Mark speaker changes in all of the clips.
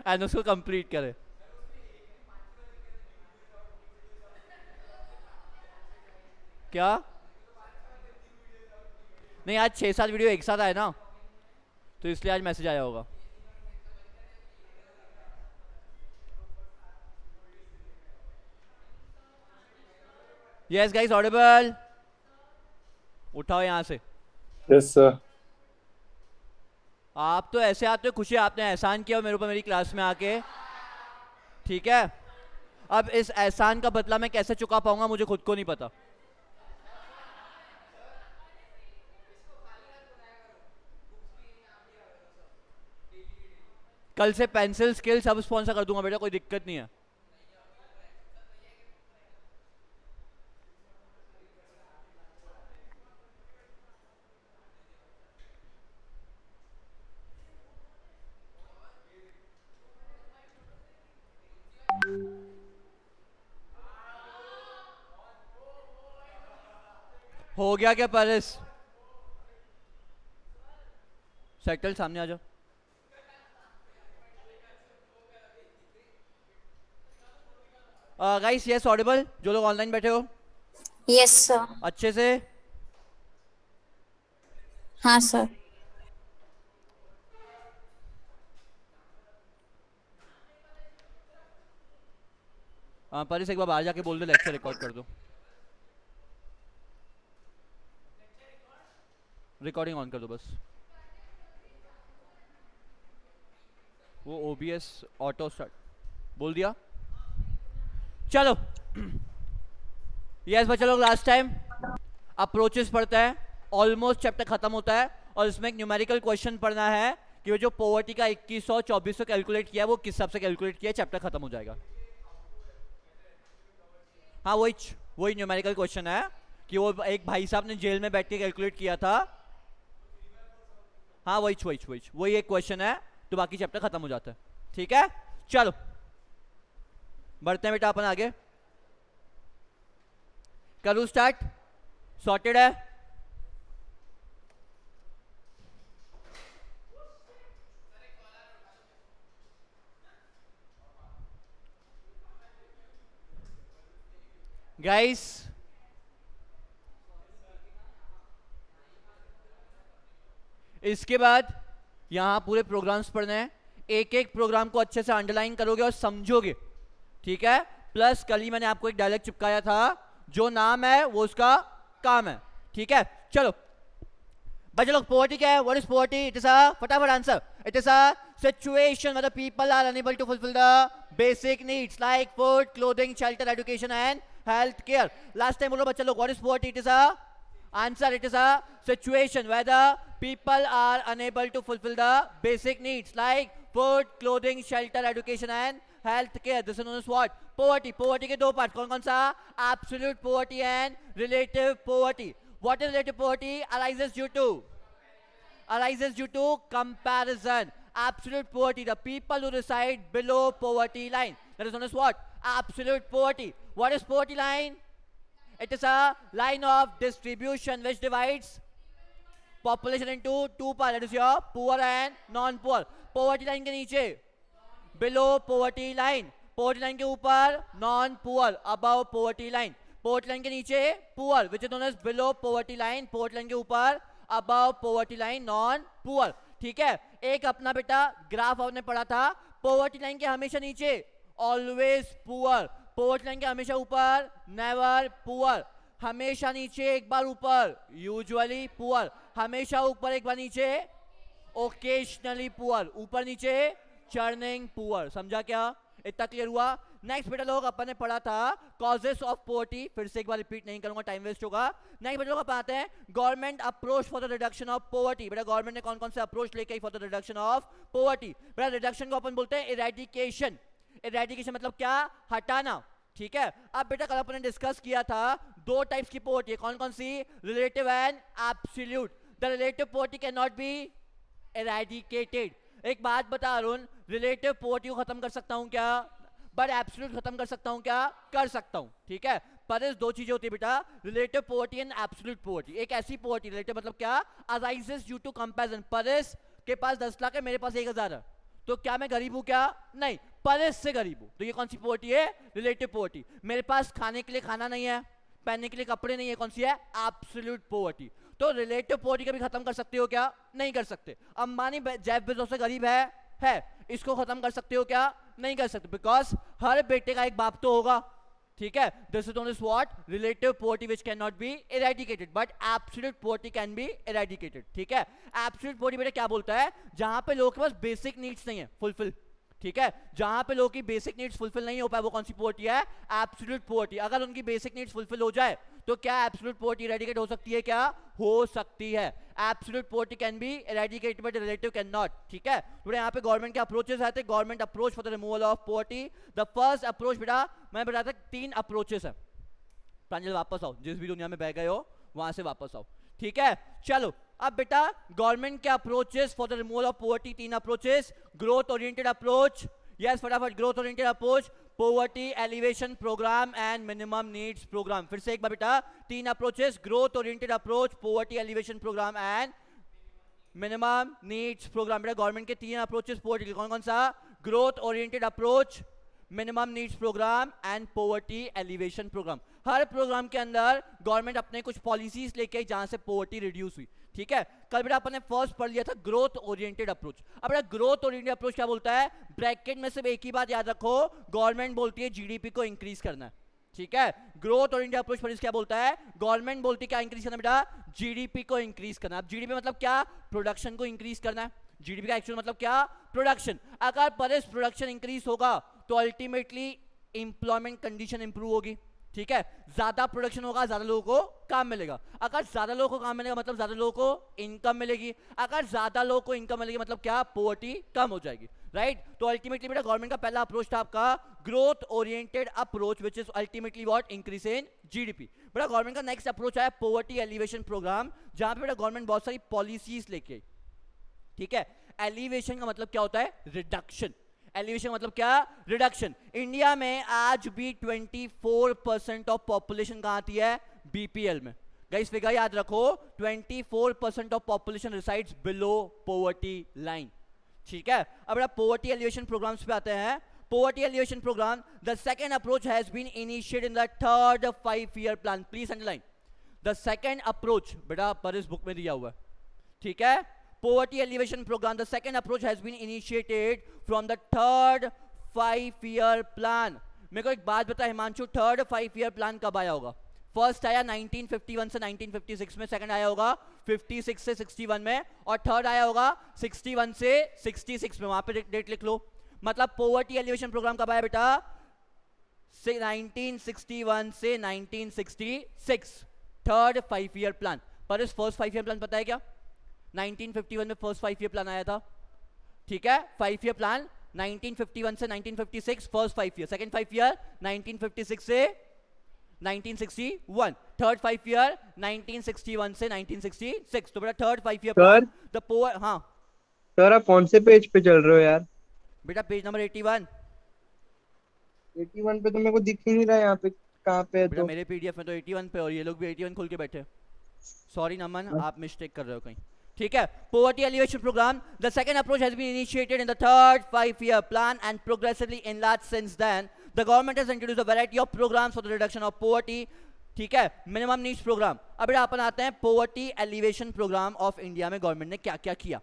Speaker 1: And उसको complete करे। क्या? नहीं, आज 6-7 वीडियो एक साथ आए ना, तो इसलिए आज मैसेज आया होगा। Yes guys, Audible. उठाओ यहाँ से।
Speaker 2: Yes sir.
Speaker 1: आप तो ऐसे आते हो खुशी, आपने एहसान किया मेरे ऊपर मेरी क्लास में आके, ठीक है। अब इस एहसान का बदला मैं कैसे चुका पाऊंगा मुझे खुद को नहीं पता। कल से पेंसिल स्केल सब स्पॉन्सर कर दूंगा बेटा, कोई दिक्कत नहीं है। हो गया क्या पेरिस? सेटल, सामने आ जाओ। गाइस यस ऑडिबल, जो लोग ऑनलाइन बैठे हो
Speaker 3: यस सर।
Speaker 1: अच्छे से।
Speaker 3: हाँ सर।
Speaker 1: पेरिस एक बार बाहर जाके बोल दो लेक्चर रिकॉर्ड कर दो। रिकॉर्डिंग ऑन कर दो बस। वो ओबीएस ऑटो स्टार्ट बोल दिया। चलो यस बच्चा लोग, लास्ट टाइम अप्रोचेस पढ़ता है, ऑलमोस्ट चैप्टर खत्म होता है, और इसमें एक न्यूमेरिकल क्वेश्चन पढ़ना है कि वो जो पॉवर्टी का 2100-2400 कैलकुलेट किया है वो किस हिसाब से कैलकुलेट किया है, चैप्टर खत्म हो जाएगा। हाँ वही न्यूमेरिकल क्वेश्चन है कि वो एक भाई साहब ने जेल में बैठ के कैलकुलेट किया था। हाँ वही एक क्वेश्चन है, तो बाकी चैप्टर खत्म हो जाता है, ठीक है। चलो बढ़ते हैं बेटा अपन आगे। करूँ स्टार्ट? सॉर्टेड है? गाइस इसके बाद यहां पूरे प्रोग्राम्स पढ़ने हैं, एक एक प्रोग्राम को अच्छे से अंडरलाइन करोगे और समझोगे, ठीक है। प्लस कल ही मैंने आपको एक डायलॉग चिपकाया था, जो नाम है वो उसका काम है, ठीक है। चलो बच्चे लोग, पॉवर्टी क्या है? What is poverty? It is a, फटाफट answer, it is a situation where the people are unable to fulfill the basic needs like food, clothing, shelter, education and health care. Last time बोलो बच्चा लोग, what is poverty? It is a answer, it is a situation where the people are unable to fulfill the basic needs like food, clothing, shelter, education and health care. This is known as what? Poverty. Poverty के दो part कौन कौन सा? Absolute poverty and relative poverty. What is relative poverty? Arises due to comparison. Absolute poverty, the people who reside below poverty line, that is known as what? Absolute poverty. What is poverty line? It is a line of distribution which divides population into two parts, that is your poor and non-poor. Poverty line के नीचे below poverty line, poverty line के ऊपर non-poor, above poverty line. poverty line के नीचे poor which is known as below poverty line, poverty line के ऊपर above poverty line, non-poor, ठीक है। एक अपना बेटा ग्राफ आपने पढ़ा था, पॉवर्टी लाइन के हमेशा नीचे ऑलवेज पुअर, पॉवर्टी लाइन के हमेशा ऊपर नेवर पुअर, हमेशा नीचे एक बार ऊपर यूजुअली पुअर, हमेशा ऊपर एक बार नीचे ओकेशनली पुअर, ऊपर नीचे चर्निंग पुअर। समझा क्या? इतना क्लियर हुआ? नेक्स्ट बेटा लोग अपन ने पढ़ा था कॉजेस ऑफ पॉवर्टी, फिर से एक बार रिपीट नहीं करूंगा, टाइम वेस्ट होगा। नेक्स्ट बेटा लोग अपन आते हैं government approach for the reduction of poverty. बेटा गवर्नमेंट ने कौन कौन से अप्रोच लेके आई for the reduction of poverty? बेटा रिडक्शन को अपन बोलते हैं इरेडिकेशन। इरेडिकेशन मतलब क्या? हटाना, ठीक है। अब बेटा कल अपन ने डिस्कस किया था दो टाइप्स की पॉवर्टी है, कौन कौन सी? Relative and absolute. The relative poverty can not be eradicated. एक बात बता अरुण, रिलेटिव पॉवर्टी को खत्म कर सकता हूं क्या? बट एब्सोल्यूट खत्म कर सकता हूं क्या? कर सकता हूं, ठीक है। पर इस दो चीजें होती है बेटा, relative poverty and absolute poverty. एक ऐसी पॉवर्टी, रिलेटिव मतलब क्या? Arises due to comparison. Paris के पास 10 लाख है, मेरे पास 1000 है, तो क्या मैं गरीब हूं क्या? नहीं, पर इससे गरीब हूं। तो ये कौन सी पॉवर्टी है? Relative poverty. मेरे पास खाने के लिए खाना नहीं है, पहनने के लिए कपड़े नहीं है, कौन सी है? Absolute poverty. तो रिलेटिव पॉवर्टी कभी खत्म कर सकते हो क्या? नहीं कर सकते। अंबानी जेफ बेजोस से गरीब है, इसको खत्म कर सकते हो क्या? नहीं कर सकते, बिकॉज हर बेटे का एक बाप तो होगा, ठीक है। This is known as what? Relative poverty which can not be eradicated, but absolute poverty can be eradicated, ठीक है। एब्सोल्यूट पॉवर्टी बेटा क्या बोलता है? जहां पे लोगों के पास बेसिक नीड्स नहीं है फुलफिल, ठीक है, जहां पे लोगों की बेसिक नीड्स फुलफिल नहीं हो पाए, वो कौन सी पॉवर्टी है? Absolute poverty. अगर उनकी बेसिक नीड्स फुलफिल हो जाए तो क्या एब्सोल्यूट पॉवर्टी इरेडिकेट हो सकती है क्या? हो सकती है। Absolute poverty can be eradicated but relative can not, ठीक है। तो यहाँ पे गवर्नमेंट के अप्रोचेस आते हैं। Government approach for the removal of poverty. The first approach बेटा मैं बताता 3 अप्रोचेस है। प्रांजल वापस आओ, जिस भी दुनिया में बह गए हो वहां से वापस आओ, ठीक है। चलो अब बेटा गवर्नमेंट के approaches for the removal of poverty, 3 approaches. Growth oriented approach, yes फटाफट, growth oriented approach, poverty elevation programme and minimum needs programme. फिर से एक बार बेटा, 3 approaches, growth oriented approach, poverty elevation programme and minimum needs programme. बेटा government के 3 approaches poverty के, कौन कौन सा? Growth oriented approach, minimum needs programme and poverty elevation programme. हर प्रोग्राम के अंदर गवर्नमेंट अपने कुछ पॉलिसीज लेके जहां से पॉवर्टी रिड्यूस हुई, ठीक है। कल बेटा अपन ने फर्स्ट पढ़ लिया था ग्रोथ ओरिएंटेड अप्रोच। अब बेटा ग्रोथ ओरिएंटेड अप्रोच क्या बोलता है? ब्रैकेट में सिर्फ एक ही बात याद रखो, गवर्नमेंट बोलती है जीडीपी को इंक्रीज करना है, ठीक है। ग्रोथ ओरिएंटेड अप्रोच पर क्या बोलता है? गवर्नमेंट बोलती है क्या इंक्रीज करना बेटा? जीडीपी को इंक्रीज करना। अब जीडीपी मतलब क्या? प्रोडक्शन को इंक्रीज करना है। जीडीपी का एक्चुअल मतलब क्या? प्रोडक्शन। अगर पर प्रोडक्शन इंक्रीज होगा तो अल्टीमेटली इंप्लॉयमेंट कंडीशन इंप्रूव होगी, ठीक है। ज्यादा प्रोडक्शन होगा, ज्यादा लोगों को काम मिलेगा। अगर ज्यादा लोगों को काम मिलेगा मतलब ज्यादा लोगों को इनकम मिलेगी। अगर ज्यादा लोगों को इनकम मिलेगी मतलब क्या? पॉवर्टी कम हो जाएगी, राइट। तो अल्टीमेटली बेटा गवर्नमेंट का पहला अप्रोच था आपका growth oriented approach, which is ultimately what? Increase in GDP. बेटा गवर्नमेंट का नेक्स्ट अप्रोच है पॉवर्टी एलिवेशन प्रोग्राम, जहां पे बेटा गवर्नमेंट बहुत सारी पॉलिसीज लेके आई, ठीक है। एलिवेशन का मतलब क्या होता है? रिडक्शन। एलिवेशन मतलब क्या? रिडक्शन। इंडिया में आज भी 24% ऑफ पॉपुलेशन कहां आती है? बीपीएल में। गाइस फिगर याद रखो, 24% of population resides below poverty line, ठीक है। अब पॉवर्टी एलिवेशन प्रोग्राम्स पे आते हैं। Poverty elevation programme, the second approach has been initiated in the third 5-year plan. Please underline the second approach, बेटा पर इस बुक में दिया हुआ है, ठीक है। Poverty Elevation Program, the second approach has been initiated from the third 5-year plan. मेरे को एक बात बता हिमांशु, थर्ड 5-year प्लान कब आया होगा? फर्स्ट आया 1951 से 1956 में, सेकंड आया होगा 56 से 61 में, और थर्ड आया होगा 61 से 66 में। वहां पे डेट लिख लो। मतलब पॉवर्टी एलिवेशन प्रोग्राम कब आया बेटा? 1961 से 1966, थर्ड 5-year प्लान। पर इस फर्स्ट 5-year प्लान पता है क्या? 1951 में फर्स्ट 5-year प्लान आया था, ठीक है। 5-year प्लान 1951 से 1956 फर्स्ट 5-year, सेकंड 5-year 1956 से 1961, थर्ड 5-year 1961 से 1966। तो बेटा third 5-year plan the power. हाँ
Speaker 2: सर आप कौन से पेज पे चल रहे हो यार?
Speaker 1: बेटा पेज नंबर 81।
Speaker 2: 81 पे तो मेरे को दिख ही नहीं रहा, यहाँ पे कहाँ पे है?
Speaker 1: बेटा
Speaker 2: तो
Speaker 1: मेरे पीडीएफ में तो 81 पे, और ये लोग भी 81 खोल के बैठे। सॉरी नमन, आप मिस्टेक कर रहे हो कहीं, ठीक है। Poverty elevation programme, the second approach has been initiated in the third 5-year plan and progressively enlarged since then. The government has introduced a variety of programmes for the reduction of poverty, ठीक है। Minimum needs programme. अब बेटा अपन आते हैं poverty elevation programme of India में government ने क्या क्या किया।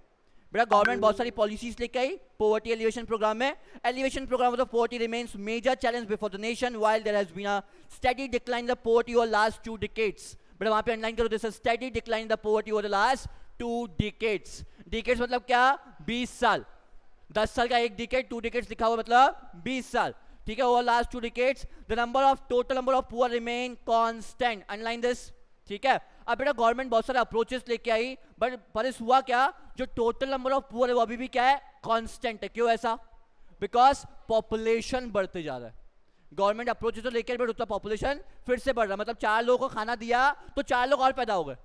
Speaker 1: बेटा गवर्नमेंट बहुत सारी पॉलिसीज लेके आई पॉवर्टी एलिवेशन प्रोग्राम में। Elevation programme of poverty remains major challenge before the nation while there has been a steady decline the poverty over last 2 decades। बेटा वहां पे अंडरलाइन करो, this is steady decline the poverty over the last 2 decades। decades मतलब क्या? 20 साल। 10 साल का एक डिकेड, 2 decades लिखा हुआ मतलब 20 साल, ठीक है। Over last 2 decades the total number of poor remain constant, underline this, ठीक है। अब बेटा गवर्नमेंट बहुत सारे अप्रोचेस लेके आई, बट पर इस हुआ क्या? जो टोटल नंबर ऑफ पुअर है वो अभी भी क्या है? कांस्टेंट है। क्यों ऐसा? बिकॉज पॉपुलेशन बढ़ते जा रहा है। गवर्नमेंट अप्रोच तो लेकर बट उतना पॉपुलेशन फिर से बढ़ रहा है। मतलब 4 लोगों को खाना दिया तो 4 लोग और पैदा हो गए।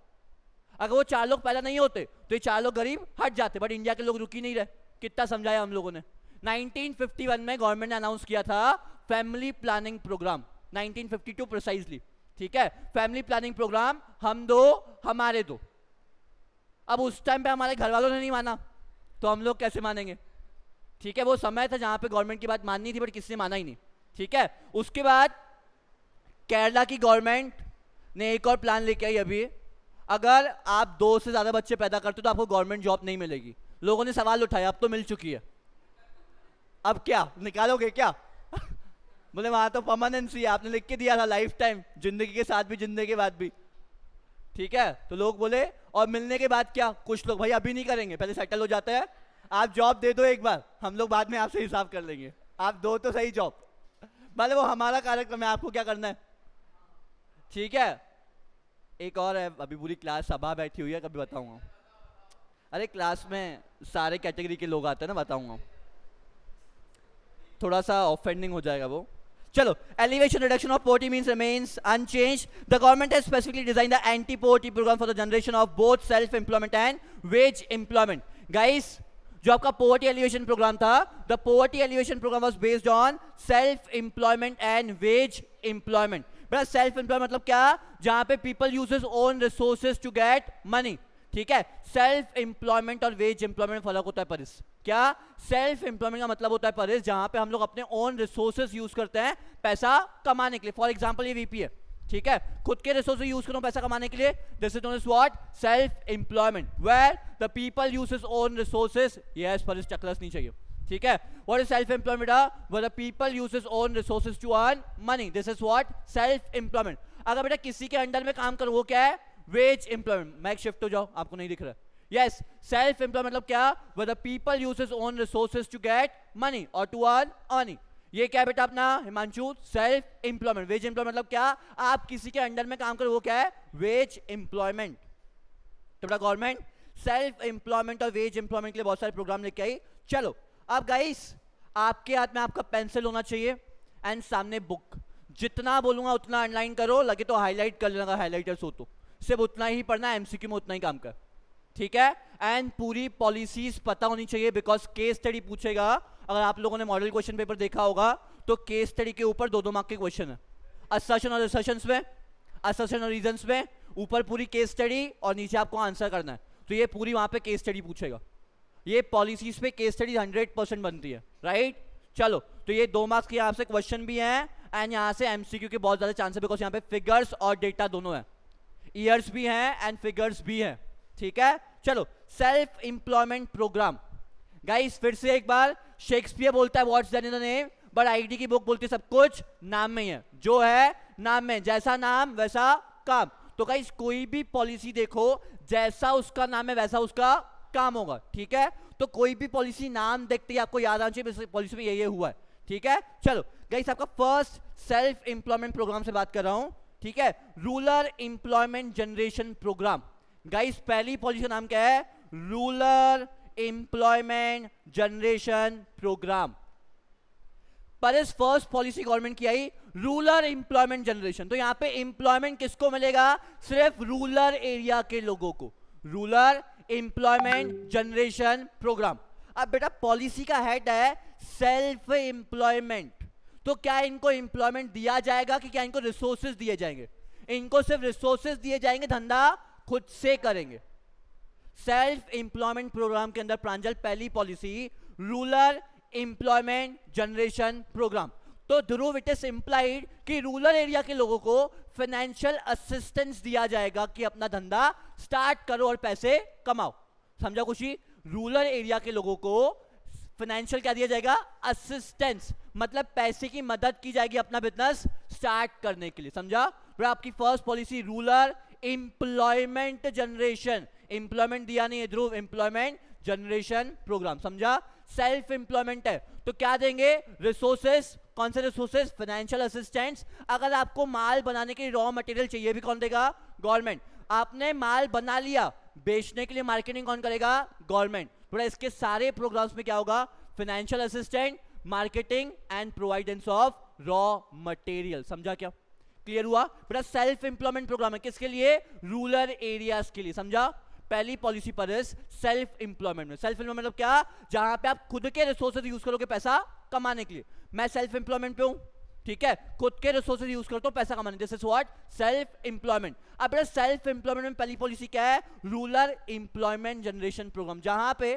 Speaker 1: अगर वो 4 लोग पैदा नहीं होते तो ये 4 लोग गरीब हट जाते, बट इंडिया के लोग रुक ही नहीं रहे। कितना समझाया हम लोगों ने। 1951 में गवर्नमेंट ने अनाउंस किया था फैमिली प्लानिंग प्रोग्राम, 1952 प्रिसाइजली, ठीक है। फैमिली प्लानिंग प्रोग्राम, हम दो हमारे दो। अब उस टाइम पे हमारे घर वालों ने नहीं माना तो हम लोग कैसे मानेंगे? ठीक है, वो समय था जहां पे गवर्नमेंट की बात माननी थी बट किसी ने माना ही नहीं। ठीक है, उसके बाद केरला की गवर्नमेंट ने एक और प्लान लेके आई अभी, अगर आप 2 से ज्यादा बच्चे पैदा करते हो तो आपको गवर्नमेंट जॉब नहीं मिलेगी। लोगों ने सवाल उठाया, अब तो मिल चुकी है, अब क्या निकालोगे क्या? बोले वहां तो परमानेंसी है, आपने लिख के दिया था लाइफ टाइम, जिंदगी के साथ भी जिंदगी के बाद भी। ठीक है, तो लोग बोले और मिलने के बाद क्या, कुछ लोग भाई अभी नहीं करेंगे, पहले सेटल हो जाता है, आप जॉब दे दो एक बार, हम लोग बाद में आपसे हिसाब कर लेंगे, आप दो तो सही जॉब, भले वो हमारा कार्यक्रम है, आपको क्या करना है। ठीक है, एक और है, अभी पूरी क्लास सभा बैठी हुई है, कभी बताऊंगा। अरे क्लास में सारे कैटेगरी के लोग आते हैं ना, बताऊंगा, थोड़ा सा ऑफेंडिंग हो जाएगा वो। चलो, elevation reduction of poverty means remains unchanged. The government has specifically designed the anti-poverty program for the generation of both self-employment and wage employment. Guys, जो आपका poverty elevation program था, the poverty elevation program was based on self-employment and wage employment. बेटा self employment मतलब क्या, जहां पे people uses own resources to get money। ठीक है, सेल्फ एम्प्लॉयमेंट और वेज एम्प्लॉयमेंट फर्क होता है परिस। क्या, सेल्फ एम्प्लॉयमेंट का मतलब होता है परिस जहां पे हम लोग अपने ओन रिसोर्सेज यूज करते हैं पैसा कमाने के लिए। फॉर एग्जांपल ये वीपी है, ठीक है, खुद के रिसोर्सेज यूज करो पैसा कमाने के लिए, this is known as what, self employment, where the people uses own resources. Yes Paris, चक्लस नहीं चाहिए। ठीक है, what is self employment, where the people uses own resources to earn money, this is what, self employment. अगर बेटा किसी के under में काम करो वो क्या है, वेज एम्प्लॉयमेंट। मैक शिफ्ट हो जाओ, आपको नहीं दिख रहा है। यस, सेल्फ एम्प्लॉयमेंट मतलब क्या, where the people uses own resources to get money or to earn earning। ये क्या है बेटा अपना Himanshu, self employment. Veg employment मतलब क्या, आप किसी के अंडर में काम करो वो क्या है, वेज एम्प्लॉयमेंट। तो बेटा गवर्नमेंट सेल्फ एम्प्लॉयमेंट और वेज एम्प्लॉयमेंट के लिए बहुत सारे प्रोग्राम लेके आई। चलो अब गाइस, आपके हाथ में आपका पेंसिल होना चाहिए एंड सामने बुक, जितना बोलूंगा उतना अंडरलाइन करो, लगे तो हाईलाइट कर लेना, हाईलाइटर्स हो तो सिर्फ उतना ही पढ़ना, एमसीक्यू में उतना ही काम कर। ठीक है, एंड पूरी पॉलिसीज पता होनी चाहिए, बिकॉज केस स्टडी पूछेगा। अगर आप लोगों ने मॉडल क्वेश्चन पेपर देखा होगा तो केस स्टडी के ऊपर 2-2 मार्क के क्वेश्चन है, असर्शन और रिसर्शंस में, असर्शन और रीजंस में, ऊपर पूरी केस स्टडी और नीचे आपको आंसर करना है। तो ये पूरी वहां पे केस स्टडी पूछेगा, ये पॉलिसीज पे केस स्टडी 100% बनती है, राइट। चलो, तो ये 2 मार्क्स के यहाँ से क्वेश्चन भी हैं एंड यहाँ से एमसीक्यू के बहुत ज्यादा चांस है, बिकॉज यहाँ पे फिगर्स और डेटा दोनों है, ईयर्स भी हैं एंड फिगर्स भी हैं। ठीक है, चलो, सेल्फ एम्प्लॉयमेंट प्रोग्राम। गाइस फिर से एक बार, शेक्सपियर बोलता है what's there in the name, but ID की बुक बोलती है सब कुछ नाम में ही है, जो है नाम में, जैसा नाम वैसा काम। तो गाइस कोई भी पॉलिसी देखो, जैसा उसका नाम है वैसा उसका काम होगा। ठीक है, तो कोई भी पॉलिसी नाम देखते ही आपको याद आना चाहिए पॉलिसी में ये हुआ है। ठीक है, चलो गाइस, आपका फर्स्ट सेल्फ एम्प्लॉयमेंट प्रोग्राम से बात कर रहा हूं। ठीक है, rural employment generation programme. Guys पहली पॉलिसी का नाम क्या है, रूरल एम्प्लॉयमेंट जनरेशन प्रोग्राम। पर इस फर्स्ट पॉलिसी गवर्नमेंट की आई रूरल एम्प्लॉयमेंट जनरेशन। तो यहां पे एम्प्लॉयमेंट किसको मिलेगा, सिर्फ रूरल एरिया के लोगों को, रूरल एम्प्लॉयमेंट जनरेशन प्रोग्राम। अब बेटा पॉलिसी का हेड है सेल्फ एम्प्लॉयमेंट, तो क्या इनको एम्प्लॉयमेंट दिया जाएगा कि क्या इनको रिसोर्सेज दिए जाएंगे, इनको सिर्फ रिसोर्सेज दिए जाएंगे, धंधा खुद से करेंगे। सेल्फ एम्प्लॉयमेंट प्रोग्राम के अंदर प्रांजल पहली policy rural employment generation programme. तो ध्रुव इट इज इंप्लाइड कि रूरल एरिया के लोगों को फाइनेंशियल असिस्टेंस दिया जाएगा कि अपना धंधा स्टार्ट करो और पैसे कमाओ। समझा खुशी, रूरल एरिया के लोगों को फाइनेंशियल क्या दिया जाएगा, असिस्टेंस, मतलब पैसे की मदद की जाएगी अपना बिजनेस स्टार्ट करने के लिए। समझा, फिर आपकी first policy rural employment generation, employment दिया नहीं है ध्रुव, एम्प्लॉयमेंट जनरेशन प्रोग्राम। समझा, सेल्फ एम्प्लॉयमेंट है तो क्या देंगे, रिसोर्सेस। कौन से रिसोर्सेस, फाइनेंशियल असिस्टेंस। अगर आपको माल बनाने के लिए रॉ मटेरियल चाहिए भी कौन देगा, गवर्नमेंट। आपने माल बना लिया, बेचने के लिए मार्केटिंग कौन करेगा, गवर्नमेंट। थोड़ा इसके सारे प्रोग्राम्स में क्या होगा, financial assistant, marketing and providence of raw material. समझा क्या, क्लियर हुआ बेटा। सेल्फ एम्प्लॉयमेंट प्रोग्राम है किसके लिए, रूरल एरियाज के लिए। समझा, पहली पॉलिसी पर सेल्फ एम्प्लॉयमेंट में, सेल्फ एम्प्लॉयमेंट मतलब क्या, जहां पे आप खुद के रिसोर्सेज यूज करोगे पैसा कमाने के लिए। मैं सेल्फ एम्प्लॉयमेंट पे हूं, ठीक है, खुद के रिसोर्सेज यूज करता हूं पैसा कमाने, this is what, self employment. अब बेटा सेल्फ एम्प्लॉयमेंट में पहली पॉलिसी क्या है, रूरल एम्प्लॉयमेंट जनरेशन प्रोग्राम, जहां पे,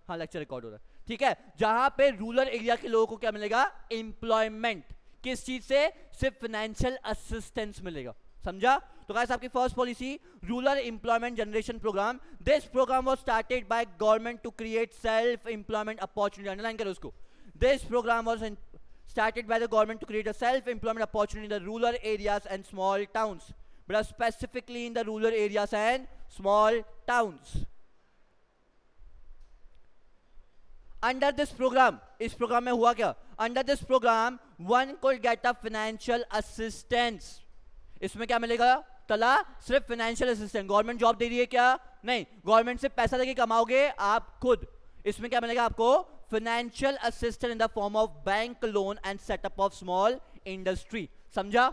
Speaker 1: हाँ लेक्चर रिकॉर्ड हो रहा है, ठीक है, जहां पे रूरल एरिया के लोगों को क्या मिलेगा, एम्प्लॉयमेंट। किस चीज से, सिर्फ फाइनेंशियल असिस्टेंस मिलेगा, समझा। तो गाइस आपकी first policy rural employment generation programme, this programme was started by government to create self employment opportunity, underline करो उसको। दिस प्रोग्राम वाज started by the government to create a self-employment opportunity in the rural areas and small towns, but specifically in the rural areas and small towns. Under this program, इस programme में हुआ क्या, under this program one could get a financial assistance. इसमें क्या मिलेगा, तला सिर्फ financial assistance, government job दे रही है क्या, नहीं, गवर्नमेंट से पैसा देके कमाओगे आप खुद। इसमें क्या मिलेगा आपको, financial assistance in the form of bank loan and setup of small industry, समझा।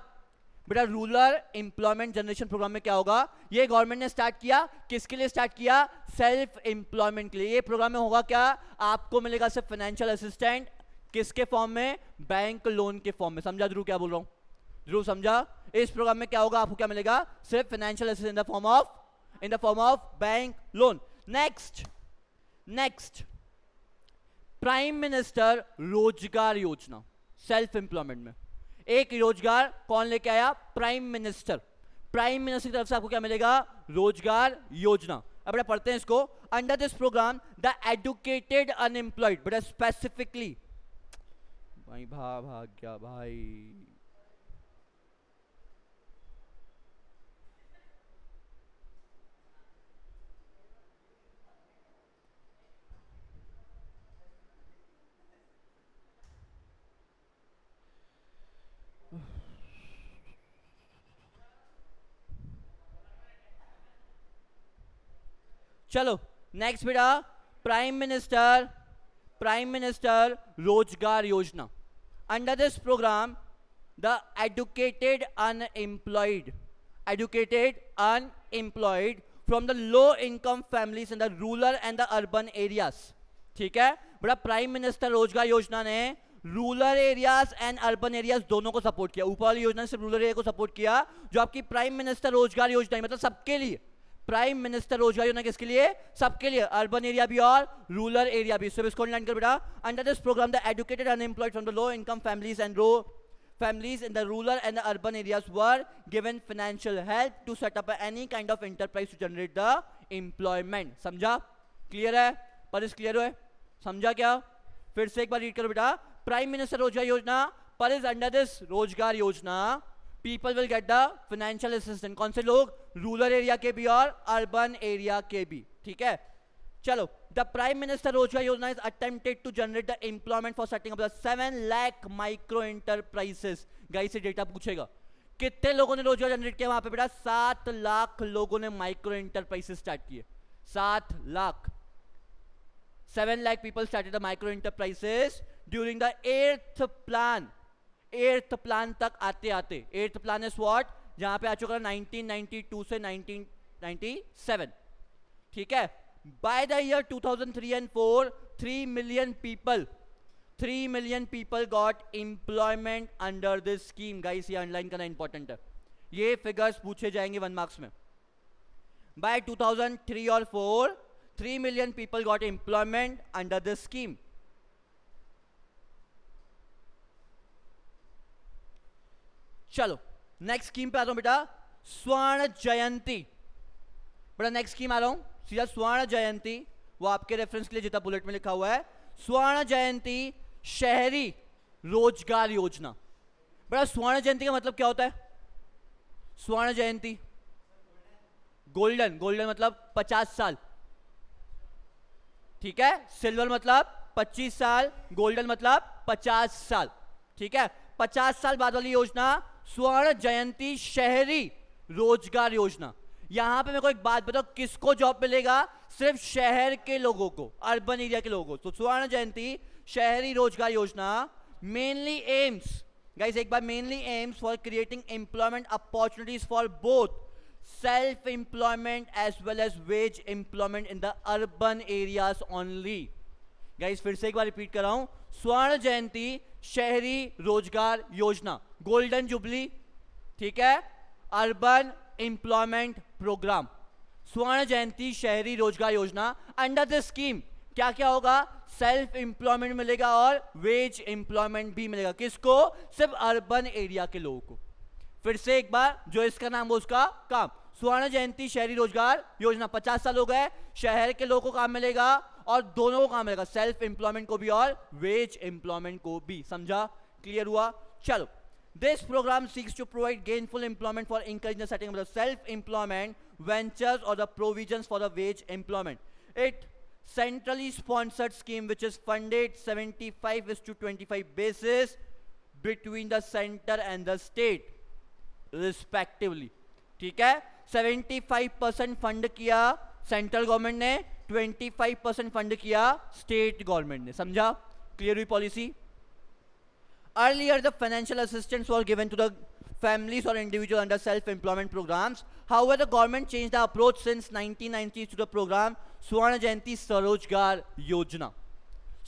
Speaker 1: बेटा रूरल एम्प्लॉयमेंट जनरेशन प्रोग्राम में क्या होगा, ये गवर्नमेंट ने स्टार्ट किया, किसके लिए स्टार्ट किया, सेल्फ एम्प्लॉयमेंट के लिए। ये प्रोग्राम में होगा क्या, आपको मिलेगा सिर्फ फाइनेंशियल असिस्टेंट, किसके फॉर्म में, बैंक लोन के फॉर्म में, समझा ध्रुव क्या बोल रहा हूं, ध्रुव समझा। इस प्रोग्राम में क्या होगा, आपको क्या मिलेगा, सिर्फ financial assistance in the form of bank loan. Next prime minister Rozgar योजना, सेल्फ एम्प्लॉयमेंट में एक रोजगार कौन लेके आया, प्राइम मिनिस्टर। प्राइम मिनिस्टर की तरफ से आपको क्या मिलेगा, रोजगार योजना। अब बेटा पढ़ते हैं इसको। Under this programme the educated unemployed, बेटा स्पेसिफिकली, भाई भाग गया भाई, चलो नेक्स्ट बेटा, prime minister Rozgar Yojana. Under this programme the educated unemployed from the low income families in the rural and the urban areas, ठीक है बेटा। प्राइम मिनिस्टर रोजगार योजना ने rural areas and urban areas दोनों को सपोर्ट किया। ऊपर वाली योजना ने सिर्फ रूरल एरिया को सपोर्ट किया, जो आपकी प्राइम मिनिस्टर रोजगार योजना है, मतलब सबके लिए। प्राइम मिनिस्टर रोजगार योजना किसके लिए, सबके लिए, अर्बन एरिया भी और रूरल एरिया भी। इसको अंडरलाइन कर बेटा। Under this programme the educated unemployed from the low income families in the rural and the urban areas were given financial help to set up any kind of enterprise to generate the employment, समझा, clear है, पर इस clear है, समझा क्या, फिर से एक बार रीड करो बेटा। प्राइम मिनिस्टर रोजगार योजना, पर इज अंडर दिस रोजगार योजना people will get the financial assistance, कौन से लोग, रूरल एरिया के भी और अर्बन एरिया के भी, ठीक है। चलो, the prime minister Rozgar Yojana is attempted to generate the employment for setting up the 7 lakh micro enterprises. Guys से डेटा पूछेगा, कितने लोगों ने रोजगार जनरेट किया वहां पे बेटा, 7 लाख लोगों ने माइक्रो एंटरप्राइजेस स्टार्ट किए, 7 lakh. 7 lakh people started the micro enterprises during the 8th plan। 8th plan तक आते आते, 8th plan is what, जहां पे आ चुका 1992 से 1997, ठीक है। By the year 2003 and 4, 3 million people got employment under this scheme। Guys ये अंडरलाइन करना इंपॉर्टेंट है, ये फिगर्स पूछे जाएंगे 1 मार्क्स में। By 2003 और 4, 3 million people got employment under this scheme। चलो नेक्स्ट स्कीम पे आता हूं बेटा, स्वर्ण जयंती। बेटा नेक्स्ट स्कीम आ रहा हूं सीधा, स्वर्ण जयंती, वो आपके रेफरेंस के लिए जितना बुलेट में लिखा हुआ है, स्वर्ण जयंती शहरी रोजगार योजना। बेटा स्वर्ण जयंती का मतलब क्या होता है, स्वर्ण जयंती, गोल्डन, गोल्डन मतलब 50 साल, ठीक है। सिल्वर मतलब 25 साल, गोल्डन मतलब 50 साल, ठीक है। 50 साल बाद वाली योजना स्वर्ण जयंती शहरी रोजगार योजना। यहां पे मेरे को एक बात बताओ, किसको जॉब मिलेगा, सिर्फ शहर के लोगों को, अर्बन एरिया के लोगों को। तो स्वर्ण जयंती शहरी रोजगार योजना मेनली एम्स, गाइस एक बार, mainly aims for creating employment opportunities for both self employment as well as wage employment in the urban areas only। Guys फिर से एक बार रिपीट कर रहा हूं, स्वर्ण जयंती शहरी रोजगार योजना, गोल्डन जुबली, ठीक है, अर्बन एम्प्लॉयमेंट प्रोग्राम, स्वर्ण जयंती शहरी रोजगार योजना। अंडर दिस स्कीम क्या क्या होगा, सेल्फ एम्प्लॉयमेंट मिलेगा और वेज एम्प्लॉयमेंट भी मिलेगा। किसको? सिर्फ अर्बन एरिया के लोगों को। फिर से एक बार, जो इसका नाम हो उसका काम। स्वर्ण जयंती शहरी रोजगार योजना 50 साल हो गए, शहर के लोगों को काम मिलेगा और दोनों को काम मिलेगा, सेल्फ एम्प्लॉयमेंट को भी और वेज एम्प्लॉयमेंट को भी। समझा? क्लियर हुआ? चलो, this programme seeks to provide gainful employment for encouraging the setting of the self employment ventures or the provisions for the wage employment. It centrally sponsored scheme which is funded 75:25 basis between the center and the state respectively. ठीक है, 75% fund किया central government ने, 25% fund किया state government ने। समझा? Clear हुई policy? Earlier, the financial assistance was given to the families or individuals under self-employment programs. However, the government changed the approach since 1990s to the program स्वर्ण जयंती स्वरोजगार योजना।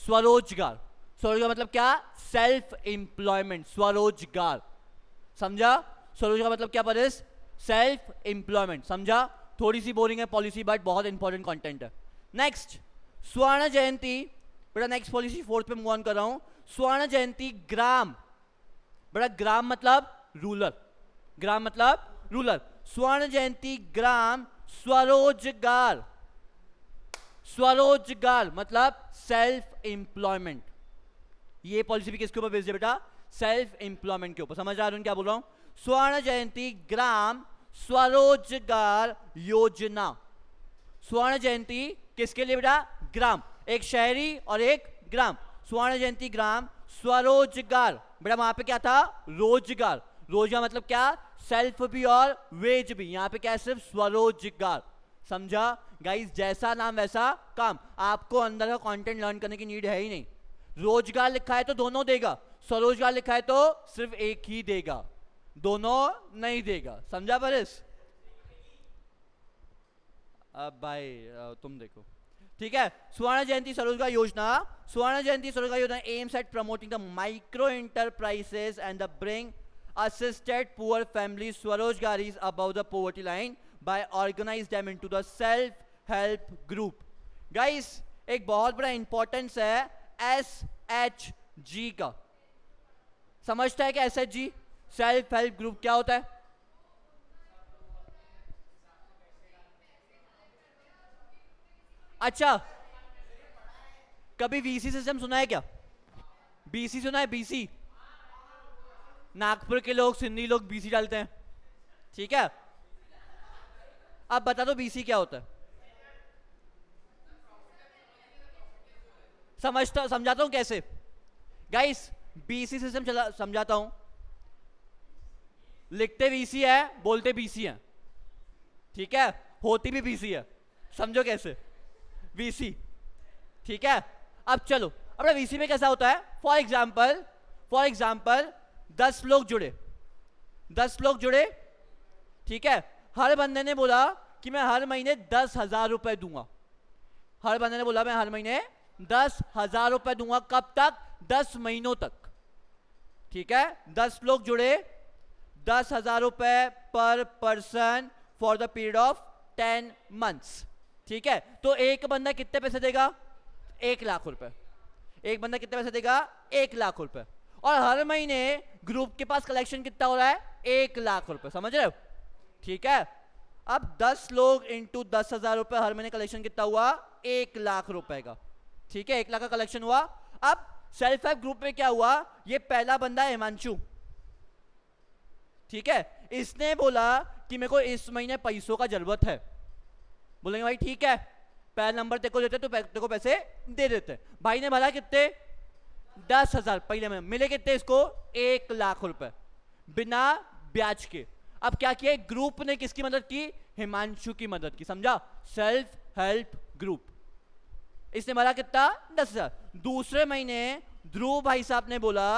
Speaker 1: स्वरोजगार, स्वरोजगार मतलब क्या? सेल्फ एम्प्लॉयमेंट, स्वरोजगार। समझा? स्वरोजगार मतलब क्या परेश? Self employment. समझा? थोड़ी सी बोरिंग है पॉलिसी बट बहुत इंपॉर्टेंट कंटेंट है। नेक्स्ट, स्वर्ण जयंती। बेटा नेक्स्ट पॉलिसी 4th पे मूव ऑन कर रहा हूं। स्वर्ण जयंती ग्राम। बेटा ग्राम मतलब रूरल, ग्राम मतलब रूरल। स्वर्ण जयंती ग्राम स्वरोजगार। स्वरोजगार मतलब सेल्फ एम्प्लॉयमेंट। ये पॉलिसी भी किसके ऊपर बेस्ड है बेटा? सेल्फ एम्प्लॉयमेंट के ऊपर। समझ आ रहा हूं क्या बोल रहा हूं? स्वर्ण जयंती ग्राम स्वरोजगार योजना। स्वर्ण जयंती किसके लिए बेटा? ग्राम, एक शहरी और एक ग्राम। स्वर्ण जयंती ग्राम स्वरोजगार। बेटा वहां पे क्या था? रोजगार। रोजगार मतलब क्या? सेल्फ भी और वेज भी। यहां पे क्या है? सिर्फ स्वरोजगार। समझा गाइस? जैसा नाम वैसा काम। आपको अंदर का कंटेंट लर्न करने की नीड है ही नहीं। रोजगार लिखा है तो दोनों देगा, स्वरोजगार लिखा है तो सिर्फ एक ही देगा, दोनों नहीं देगा। समझा परेश? अब भाई तुम देखो, ठीक है। स्वर्ण जयंती स्वरोजगार योजना, स्वर्ण जयंती स्वरोजगार योजना aims at promoting the micro enterprises and the bring assisted poor families swarojgaris above the poverty line by organize them into the self help group. guys एक बहुत बड़ा इंपॉर्टेंस है SHG का। समझता है कि SHG सेल्फ हेल्प ग्रुप क्या होता है? अच्छा, कभी VC सिस्टम सुना है क्या? BC सुना है? BC नागपुर के लोग, सिंधी लोग BC डालते हैं, ठीक है। अब बता दो BC क्या होता है? समझाता हूं कैसे गाइस। BC सिस्टम समझाता हूं। लिखते VC है, बोलते BC है, ठीक है। होती भी BC है, समझो कैसे? VC, ठीक है। अब चलो, अपना VC में कैसा होता है? फॉर एग्जाम्पल 10 लोग जुड़े, 10 लोग जुड़े, ठीक है। हर बंदे ने बोला कि मैं हर महीने 10,000 रुपए दूंगा। हर बंदे ने बोला मैं हर महीने 10,000 रुपए दूंगा। कब तक? 10 महीनों तक, ठीक है। 10 लोग जुड़े, 10,000 रुपए पर person for the period of 10 months, ठीक है। तो एक बंदा कितने पैसे देगा? 1 लाख रुपए। एक बंदा कितने पैसे देगा? 1 लाख रुपए। और हर महीने ग्रुप के पास कलेक्शन कितना हो रहा है? 1 लाख रुपए। समझ रहे हो? ठीक है। अब 10 लोग इंटू 10,000 रुपए, हर महीने कलेक्शन कितना हुआ? 1 लाख रुपए का, ठीक है। 1 लाख का कलेक्शन हुआ। अब सेल्फ हेल्प ग्रुप में क्या हुआ? ये पहला बंदा है हिमांशु, ठीक है। इसने बोला कि मेरे को इस महीने पैसों का जरूरत है। बोलेंगे भाई ठीक है, पहला नंबर तेरे को देते तो तेरे को पैसे दे देते। भाई ने भरा कितने? 10,000 पहले में। मिले कितने इसको? 1 लाख रुपए बिना ब्याज के। अब क्या किया? ग्रुप ने किसकी मदद की? हिमांशु की मदद की। समझा? Self help group. इसने भरा कितना? 10,000। दूसरे महीने ध्रुव भाई साहब ने बोला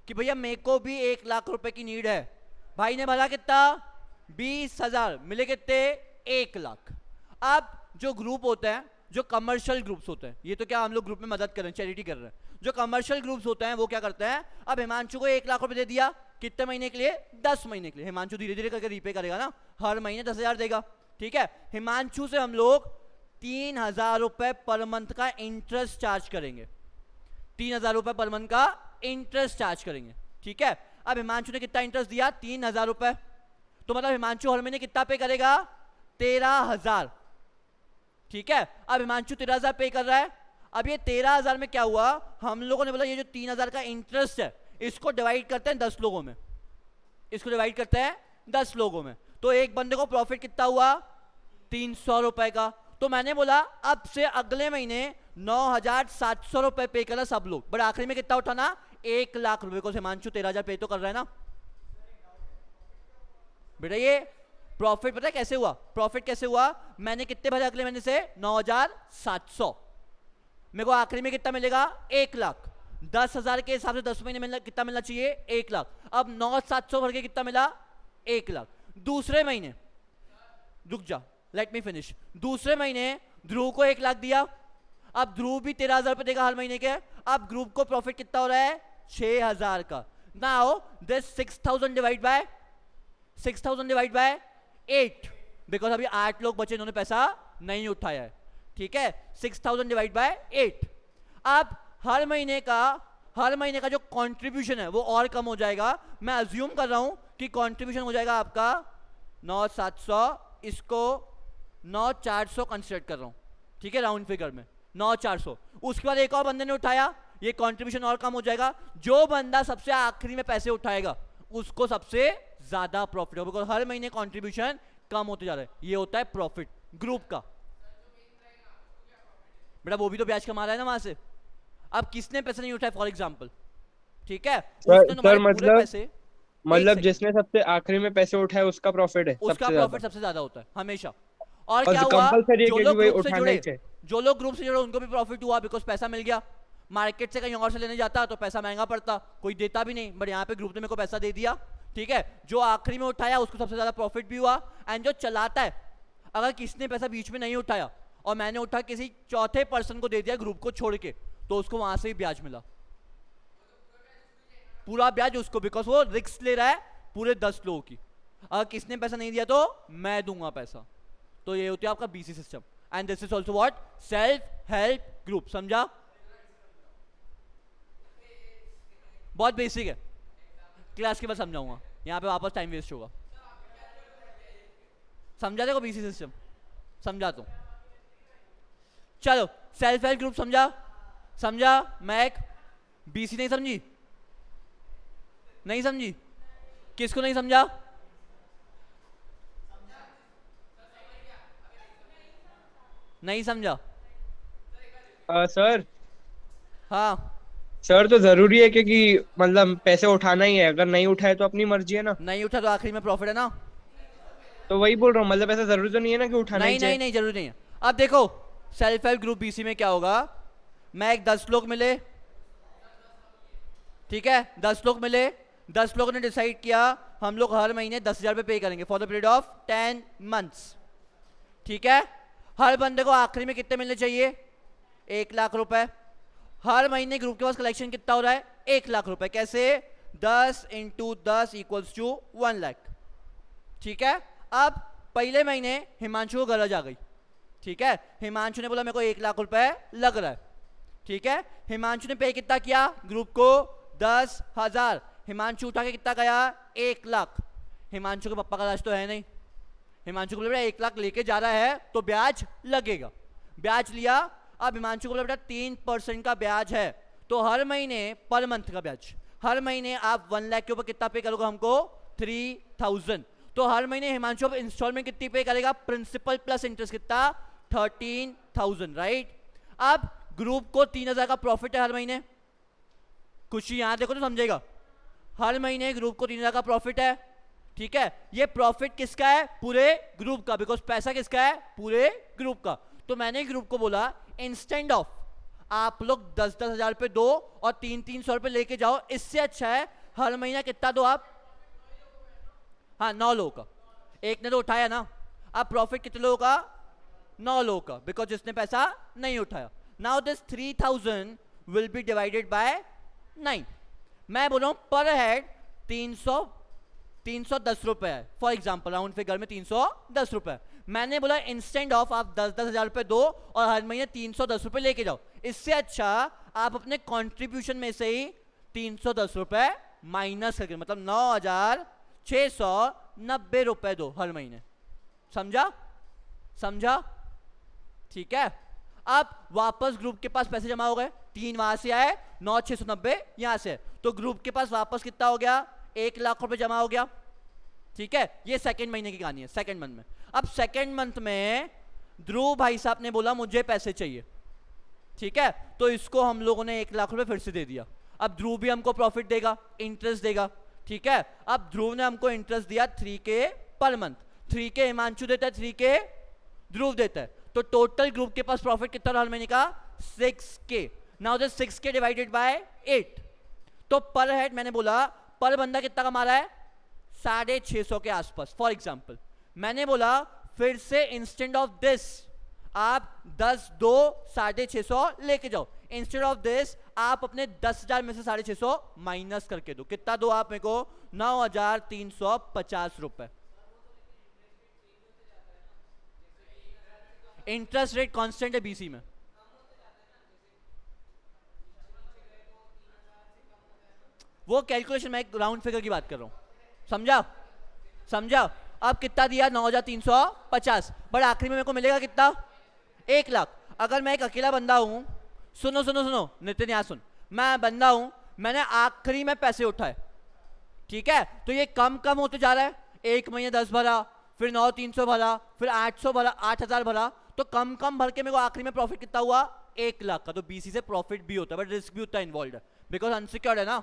Speaker 1: कि भैया मेरे को भी 1 लाख रुपए की नीड है। भाई ने भरा कितना? 20,000। मिले कितने? 1 लाख। अब जो ग्रुप होते हैं, जो कमर्शियल ग्रुप्स होते हैं, ये तो क्या हम लोग ग्रुप में मदद कर रहे हैं, चैरिटी कर रहे हैं। जो कमर्शियल ग्रुप्स होते हैं वो क्या करते हैं? अब हिमांशु को 1 लाख रुपए दे दिया, कितने महीने के लिए? 10 महीने के लिए। हिमांशु धीरे धीरे करके रीपे करेगा ना, हर महीने 10,000 देगा, ठीक है। हिमांशु से हम लोग 3,000 रुपए पर मंथ का इंटरेस्ट चार्ज करेंगे। 3,000 रुपए पर मंथ का इंटरेस्ट चार्ज करेंगे। ठीक है, अब हिमांशु ने कितना इंटरेस्ट दिया? 3,000 रुपए। तो मतलब हिमांशु हर महीने कितना पे करेगा? 13,000। ठीक है, अब हिमांशु 13,000 पे कर रहा है। अब ये 13,000 में क्या हुआ, हम लोगों ने बोला ये जो 3,000 का इंटरेस्ट है इसको डिवाइड करते हैं 10 लोगों में, इसको डिवाइड करते हैं 10 लोगों में। तो एक बंदे को प्रॉफिट कितना हुआ? 300 रुपए का। तो मैंने बोला अब से अगले महीने 9,700 रुपए पे करना सब लोग, बट आखिरी में कितना उठाना? 1 लाख रुपए को। हिमांशु 13,000 पे तो कर रहा है ना बेटा। ये प्रॉफिट पता है कैसे हुआ? प्रॉफिट कैसे हुआ? मैंने कितने भरे अगले महीने से? 9,700। मेरे को आखिरी में कितना मिलेगा? 1 लाख। 10,000 के हिसाब से 10 महीने मिलना कितना मिलना चाहिए? 1 लाख। अब 9,700 भर के कितना मिला? 1 लाख। दूसरे महीने, रुक जा, लेट मी फिनिश। दूसरे महीने ध्रुव को 1 लाख दिया। अब ध्रुव भी 13,000 रुपए देगा हर महीने के। अब ग्रुप को प्रॉफिट कितना हो रहा है? 6,000 का। Now this 6,000 divide by 8, because अभी 8 लोग बचे इन्होंने पैसा नहीं उठाया है। ठीक है, 6,000 डिवाइड बाय 8। अब हर महीने का जो कंट्रीब्यूशन है वो और कम हो जाएगा। मैं अज्यूम कर रहा हूं कि कंट्रीब्यूशन हो जाएगा आपका 9,700, इसको 9,400 कंसिडर कर रहा हूं। ठीक है, राउंड फिगर में 9,400। उसके बाद एक और बंदे ने उठाया, ये कंट्रीब्यूशन और कम हो जाएगा। जो बंदा सबसे आखिरी में पैसे उठाएगा उसको सबसे ज्यादा प्रॉफिट होगा, बिकॉज हर महीने कंट्रीब्यूशन कम होते जा रहा है। ये होता है प्रॉफिट ग्रुप का। बेटा वो भी तो ब्याज कमा रहा है ना वहां से। अब किसने पैसे नहीं उठाए फॉर एग्जांपल? ठीक है, उसने तुम्हारे पूरे पैसे,
Speaker 2: मतलब जिसने सबसे आखिरी में पैसे उठाए उसका प्रॉफिट है,
Speaker 1: उसका प्रॉफिट सबसे ज्यादा होता है हमेशा। और क्या हुआ?
Speaker 2: कंपलसरी है
Speaker 1: जो
Speaker 2: कि
Speaker 1: लोग
Speaker 2: वही
Speaker 1: ग्रुप से
Speaker 2: उठाना
Speaker 1: जुड़े,
Speaker 2: ही चाहिए।
Speaker 1: जो लोग ग्रुप से जुड़े उनको भी प्रॉफिट हुआ, बिकॉज पैसा मिल गया। मार्केट से कहीं और से लेने जाता तो पैसा महंगा पड़ता, कोई देता भी नहीं, बट यहाँ पे ग्रुप ने मेरे को पैसा दे दिया। ठीक है, जो आखिरी में उठाया उसको सबसे ज्यादा प्रॉफिट भी हुआ। एंड जो चलाता है, अगर किसने पैसा बीच में नहीं उठाया और मैंने उठा किसी चौथे पर्सन को दे दिया ग्रुप को छोड़ के, तो उसको वहां से ही ब्याज मिला, पूरा ब्याज उसको, बिकॉज वो रिस्क ले रहा है पूरे 10 लोगों की। अगर किसने पैसा नहीं दिया तो मैं दूंगा पैसा। तो ये होती है आपका BC system. And this is also what? Self help group. समझा? बहुत बेसिक है, क्लास के बाद समझाऊंगा, यहाँ पे वापस टाइम वेस्ट होगा। समझा देखो बीसी सिस्टम, समझा तो चलो। सेल्फ हेल्प ग्रुप समझा? मैक बीसी नहीं समझी? नहीं समझी? किसको नहीं समझा? नहीं समझा?
Speaker 2: सर
Speaker 1: हाँ,
Speaker 2: सर तो जरूरी है क्योंकि मतलब पैसे उठाना ही है, अगर नहीं उठाए तो अपनी मर्जी है ना।
Speaker 1: नहीं उठा तो आखिरी में प्रॉफिट है ना।
Speaker 2: तो वही बोल रहा हूँ, मतलब ऐसा जरूरी तो नहीं है ना कि उठाना ही चाहिए।
Speaker 1: नहीं जरूरी नहीं है। अब देखो सेल्फ हेल्प ग्रुप बीसी में क्या होगा? मैं एक 10 लोग मिले, ठीक है, 10 लोग मिले, 10 लोगों ने डिसाइड किया हम लोग हर महीने 10,000 रुपये पे करेंगे for the period of 10 months. ठीक है, हर बंदे को आखिरी में कितने मिलने चाहिए? 1 लाख रुपए। हर महीने ग्रुप के पास कलेक्शन कितना हो रहा है? 1 लाख रुपए। कैसे? 10 × 10 = 1 लाख। ठीक है, अब पहले महीने हिमांशु को गरज आ गई। ठीक है, हिमांशु ने बोला मेरे को 1 लाख रुपए लग रहा है। ठीक है, हिमांशु ने पे कितना किया? ग्रुप को 10,000। हिमांशु उठा के कितना गया? 1 लाख। हिमांशु के पापा का राज तो है नहीं, हिमांशु को बोला 1 लाख लेके जा रहा है तो ब्याज लगेगा। ब्याज लिया। अब हिमांशु को बोला बेटा 3% का ब्याज है, तो हर महीने पर मंथ का ब्याज, हर महीने आप 1 लाख के ऊपर कितना पे करोगे हमको? 3,000। तो हर महीने हिमांशु अब इंस्टॉलमेंट कितनी पे करेगा? प्रिंसिपल प्लस इंटरेस्ट कितना? 13,000, राइट। अब ग्रुप को 3,000 का प्रॉफिट है हर महीने। कुछ यहां देखो तो समझेगा। हर महीने ग्रुप को 3,000 का प्रॉफिट है। ठीक है, ये प्रॉफिट किसका है? पूरे ग्रुप का, बिकॉज पैसा किसका है? पूरे ग्रुप का। तो मैंने ग्रुप को बोला इंस्टेंड ऑफ आप लोग 10-10 हज़ार रुपए दो और 300-300 रुपए लेके जाओ, इससे अच्छा है हर महीना कितना दो आप? हाँ, 9 लोगों का। एक ने तो उठाया ना। अब प्रॉफिट कितने लोगों का? 9 लोगों का, बिकॉज जिसने पैसा नहीं उठाया। Now this 3,000 will be divided by 9। मैं बोल रहा हूं पर हेड 310 रुपए है, फॉर एग्जाम्पल राउंड फिगर में 310 रुपए। मैंने बोला इंस्टेंट ऑफ आप 10,000 रुपए दो और हर महीने 310 रुपए लेके जाओ, इससे अच्छा आप अपने कंट्रीब्यूशन में से ही 310 रुपए माइनस करके, मतलब 9,690 रुपए दो हर महीने। समझा? समझा? ठीक है। अब वापस ग्रुप के पास पैसे जमा हो गए, 3 वहां से आए, 9,690 यहां से, तो ग्रुप के पास वापस कितना हो गया? 1 लाख रुपए जमा हो गया। ठीक है, ये सेकेंड महीने की कहानी है, सेकेंड मंथ में। अब सेकेंड मंथ में ध्रुव भाई साहब ने बोला मुझे पैसे चाहिए, ठीक है, तो इसको हम लोगों ने 1 लाख रुपए फिर से दे दिया। अब ध्रुव भी हमको प्रॉफिट देगा, इंटरेस्ट देगा, ठीक है। अब ध्रुव ने हमको इंटरेस्ट दिया 3K per month, 3K Himanshu देता है, 3K ध्रुव देता है, तो टोटल ग्रुप के पास प्रॉफिट कितना हर महीने का? 6K। Now this 6K divided by 8, तो पर हेड मैंने बोला पर बंदा कितना कमा रहा है? 650 के आसपास फॉर एग्जाम्पल। मैंने बोला फिर से इंस्टेंट ऑफ दिस आप 10 दो 650 लेके जाओ, इंस्टेड ऑफ दिस आप अपने 10,000 में से 650 माइनस करके दो। कितना दो आप मेरे को? 9,350 रुपए। इंटरेस्ट रेट कांस्टेंट है बीसी में। वो कैलकुलेशन मैं एक राउंड फिगर की बात कर रहा हूं, समझा? समझा? अब कितना दिया? 9,350, बट आखिरी में मेरे को मिलेगा कितना? 1 लाख। अगर मैं एक अकेला बंदा हूं, सुनो सुनो सुनो नितिन, यहाँ सुन, मैं बंदा हूं, मैंने आखिरी में पैसे उठाए, ठीक है, तो ये कम कम होते जा रहा है। 1 महीने 10 भरा, फिर 9,300 भरा, फिर 800 भरा, 8,000 भरा, तो कम कम भर के मेरे को आखिरी में प्रॉफिट कितना हुआ? 1 लाख का। तो बीसी से प्रॉफिट भी होता है, बट रिस्क भी होता है इन्वॉल्व, बिकॉज अनसिक्योर्ड है ना।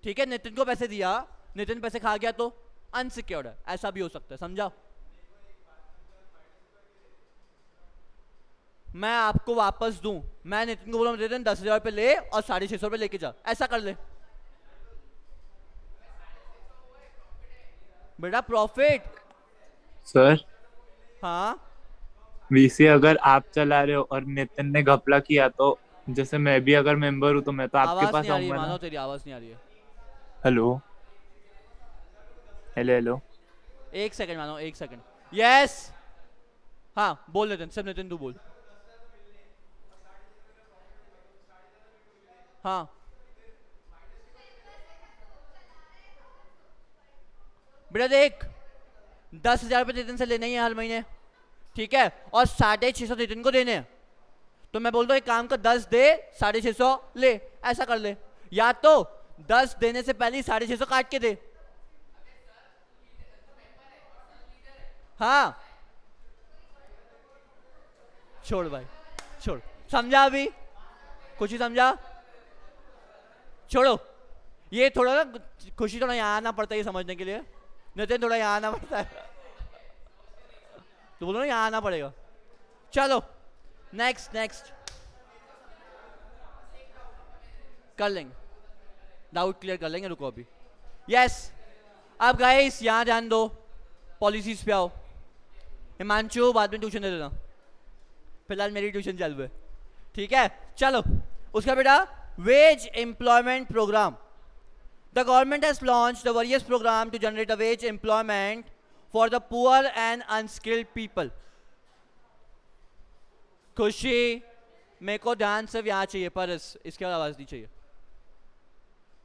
Speaker 1: ठीक है, नितिन को पैसे दिया, नितिन पैसे खा गया तो अनसिक्योर्ड है, ऐसा भी हो सकता है। समझा? मैं आपको वापस दूं, मैं नितिन को बोला नितिन 10,000 रुपए ले और 650 रुपए लेके जा, ऐसा कर ले बेटा, प्रॉफिट।
Speaker 4: सर
Speaker 1: हाँ
Speaker 4: वीसी अगर आप चला रहे हो और नितिन ने घपला किया, तो जैसे मैं भी अगर मेंबर हूं तो मैं तो आपके
Speaker 1: आवाज
Speaker 4: पास
Speaker 1: नहीं आ रही है,
Speaker 4: आऊंगा
Speaker 1: मानो
Speaker 4: ना।
Speaker 1: तेरी आवाज नहीं आ रही है।
Speaker 4: Hello hello hello.
Speaker 1: 1 सेकंड मानो, 1 सेकंड। यस, हाँ बोल नितिन, सब नितिन तू बोल। हाँ बेटा देख, 10,000 रुपए नितिन से लेने ही है हर महीने, ठीक है, और 650 नितिन को देने हैं, तो मैं बोलता हूँ एक काम कर, 10 दे 650 ले, ऐसा कर ले, या तो 10 देने से पहले ही 650 काट के दे। हाँ छोड़ भाई, छोड़, समझा? अभी कुछ ही समझा? छोड़ो, ये थोड़ा ना खुशी, थोड़ा यहाँ आना पड़ता है ये समझने के लिए, नितिन थोड़ा यहाँ आना पड़ता है, तो बोलो ना यहाँ आना पड़ेगा। चलो नेक्स्ट नेक्स्ट कर लेंगे, डाउट क्लियर कर लेंगे, रुको अभी। यस, अब गाइस यहाँ ध्यान दो, पॉलिसीज पे आओ। हिमांशु बाद में ट्यूशन दे देना, फिलहाल मेरी ट्यूशन चालू है, ठीक है। चलो उसका बेटा, wage employment programme. The government has launched the various programme to generate a wage employment for the poor and unskilled people. Khushi मेरे को ध्यान सिर्फ यहाँ चाहिए, पर इसके बाद आवाज नहीं चाहिए,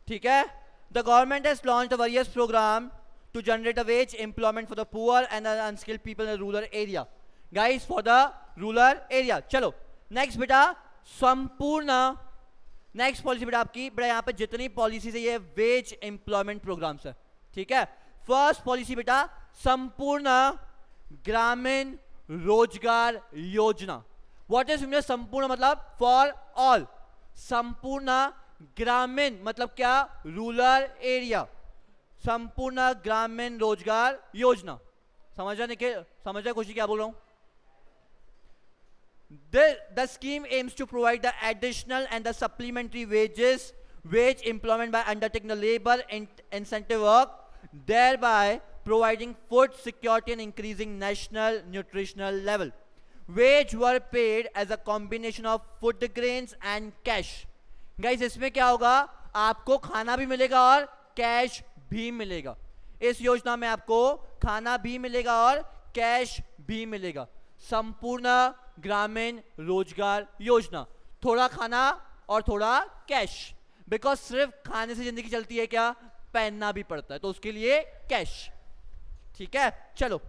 Speaker 1: ठीक है। The government has launched the various programme to generate a wage employment for the poor and the unskilled people in the rural area. Guys, for the rural area. चलो नेक्स्ट बेटा, संपूर्ण नेक्स्ट पॉलिसी बेटा आपकी, बेटा यहाँ पे जितनी policies है ये वेज एम्प्लॉयमेंट प्रोग्राम्स है, ठीक है। फर्स्ट पॉलिसी बेटा, संपूर्ण ग्रामीण रोजगार योजना। व्हाट इज संपूर्ण? मतलब फॉर ऑल। संपूर्ण ग्रामीण मतलब क्या? Rural area. संपूर्ण ग्रामीण रोजगार योजना, समझा निखिल? समझा खुशी क्या बोल रहा हूं? The scheme aims to provide the additional and the supplementary wage employment by undertaking the labor incentive work, thereby providing food security and increasing national nutritional level. Wage were paid as a combination of food grains and cash. Guys, इसमें क्या होगा? आपको खाना भी मिलेगा और cash भी मिलेगा। इस योजना में आपको खाना भी मिलेगा और कैश भी मिलेगा। संपूर्ण ग्रामीण रोजगार योजना, थोड़ा खाना और थोड़ा कैश, बिकॉज सिर्फ खाने से जिंदगी चलती है क्या, पहनना भी पड़ता है, तो उसके लिए कैश। ठीक है, चलो।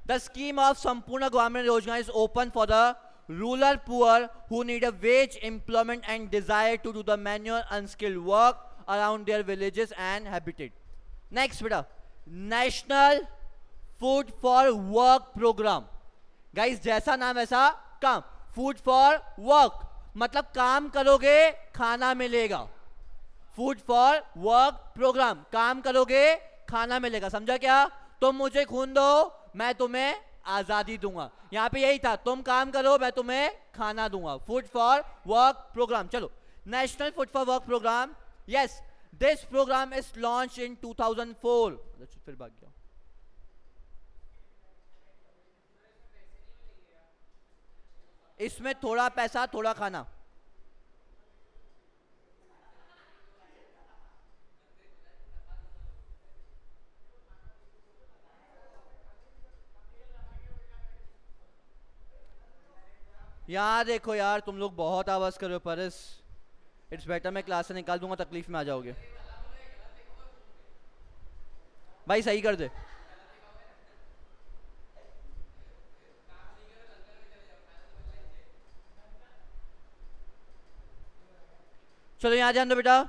Speaker 1: द स्कीम ऑफ संपूर्ण ग्रामीण रोजगार is open for the rural poor who need a wage employment and desire to do the manual unskilled work around their villages and habitat. Next beta, national food for work program. Guys, जैसा नाम वैसा काम, food for work मतलब काम करोगे खाना मिलेगा। food for work program, काम करोगे खाना मिलेगा, समझा क्या? तुम मुझे खून दो मैं तुम्हें आजादी दूंगा, यहां पे यही था, तुम काम करो मैं तुम्हें खाना दूंगा। फूड फॉर वर्क प्रोग्राम, चलो। National food for work programme, yes, this programme is launch in 2004। फिर भाग गया, इसमें थोड़ा पैसा थोड़ा खाना। यार देखो यार, तुम लोग बहुत आवाज कर रहे हो परस, इट्स बेटर मैं क्लास से निकाल दूंगा, तकलीफ में आ जाओगे। भाई सही कर दे। चलो यहाँ ध्यान दो बेटा।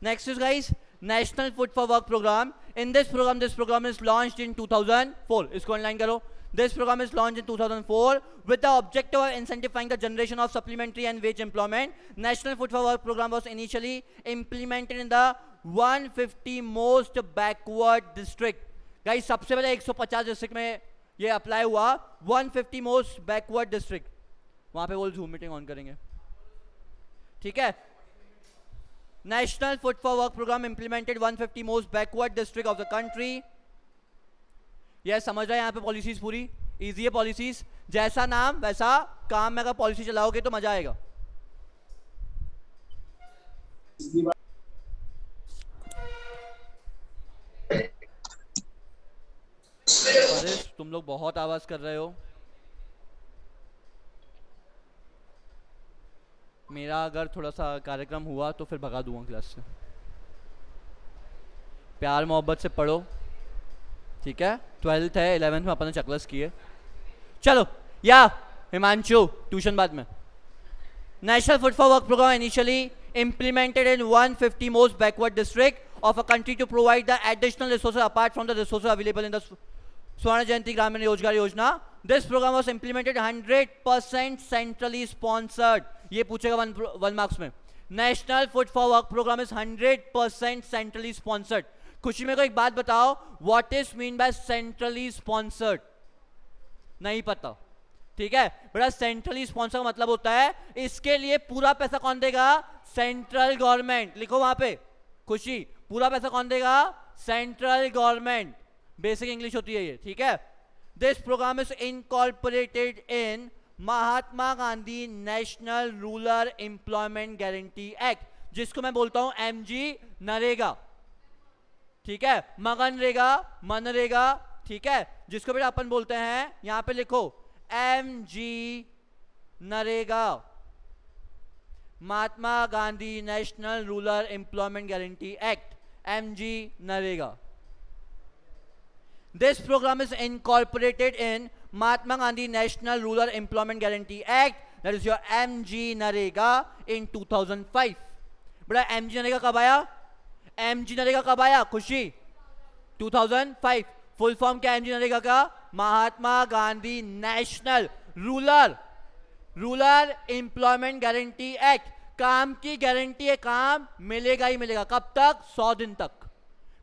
Speaker 1: Next is guys national food for work programme. In this programme is launched in 2004। इसको ऑनलाइन करो। This program is launched in 2004 with the objective of incentivizing the generation of supplementary and wage employment. National Food for Work program was initially implemented in the 150 most backward district. Guys, सबसे पहले 150 district में ये apply हुआ। 150 most backward district, वहाँ पे वो zoom meeting on करेंगे, ठीक है। National Food for Work program implemented 150 most backward district of the country. ये समझ रहा है यहाँ पे पॉलिसीज पूरी इजी है। पॉलिसीज जैसा नाम वैसा काम में अगर पॉलिसी चलाओगे तो मजा आएगा। तुम लोग बहुत आवाज कर रहे हो। मेरा अगर थोड़ा सा कार्यक्रम हुआ तो फिर भगा दूंगा क्लास से। प्यार मोहब्बत से पढ़ो, ठीक है। 12th है, 11th में अपन ने चकलस किए। चलो या हिमांशु ट्यूशन बाद में। National food for work programme initially implemented in 150 most backward district of a country to provide the additional resources apart from the resources available in the Swarna Jayanti Gramin Rozgar Yojana. This program was implemented 100% centrally sponsored. ये पूछेगा one marks में। National food for work programme is 100% centrally sponsored. Khushi मेरे को एक बात बताओ, what is mean by centrally sponsored? नहीं पता, ठीक है बेटा। सेंट्रली स्पॉन्सर का मतलब होता है इसके लिए पूरा पैसा कौन देगा? Central government. लिखो वहां पे खुशी, पूरा पैसा कौन देगा? Central government. बेसिक इंग्लिश होती है ये, ठीक है। This programme is incorporated in Mahatma Gandhi national rural employment guarantee act, जिसको मैं बोलता हूं एमजी नरेगा, ठीक है। मगनरेगा, मनरेगा, ठीक है, जिसको भी अपन बोलते हैं यहां पे लिखो MG NREGA, Mahatma Gandhi national rural employment guarantee act, MG NREGA. This programme is incorporated in Mahatma Gandhi National Rural Employment Guarantee Act, that is your MG Narega in 2005. बड़ा MG नरेगा कब आया? MG नरेगा कब आया खुशी? 2005। फुल फॉर्म क्या MG नरेगा का? Mahatma Gandhi national rural employment guarantee act. काम की guarantee है, काम मिलेगा ही मिलेगा। कब तक? 100 दिन तक।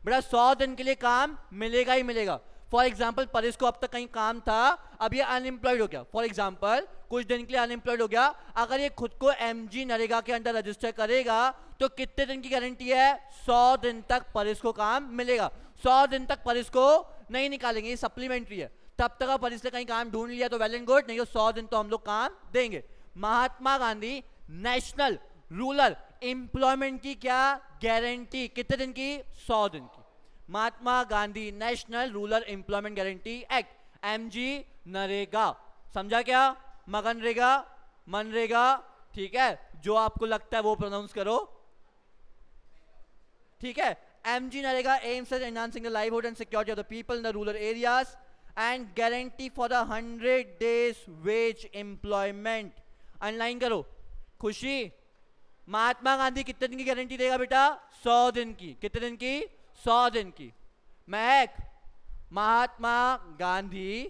Speaker 1: बड़ा 100 दिन के लिए काम मिलेगा ही मिलेगा। फॉर एग्जाम्पल परेश को अब तक कहीं काम था, अब ये अनएम्प्लॉयड हो गया, फॉर एग्जाम्पल कुछ दिन के लिए अनएम्प्लॉयड हो गया, अगर ये खुद को एमजी नरेगा के अंदर रजिस्टर करेगा तो कितने दिन की गारंटी है? 100 दिन तक परेश को काम मिलेगा। 100 दिन तक परेश को नहीं निकालेंगे, ये सप्लीमेंट्री है। तब तक परेश ने कहीं काम ढूंढ लिया तो वेल एंड गुड, नहीं तो 100 दिन तो हम लोग काम देंगे। Mahatma Gandhi national rural employment की क्या गारंटी? कितने दिन की? 100 दिन की। Mahatma Gandhi national rural employment guarantee act, MG NREGA. समझा क्या? मगनरेगा, मनरेगा, ठीक है, जो आपको लगता है वो प्रोनाउंस करो, ठीक है। MG NREGA aims at enhancing the livelihood and security of the people in the rural areas and guarantee for the 100 days veg employment. Online करो। खुशी, महात्मा गांधी कितने दिन की गारंटी देगा बेटा? 100 दिन की। कितने दिन की? 100 दिन की। महक, महात्मा गांधी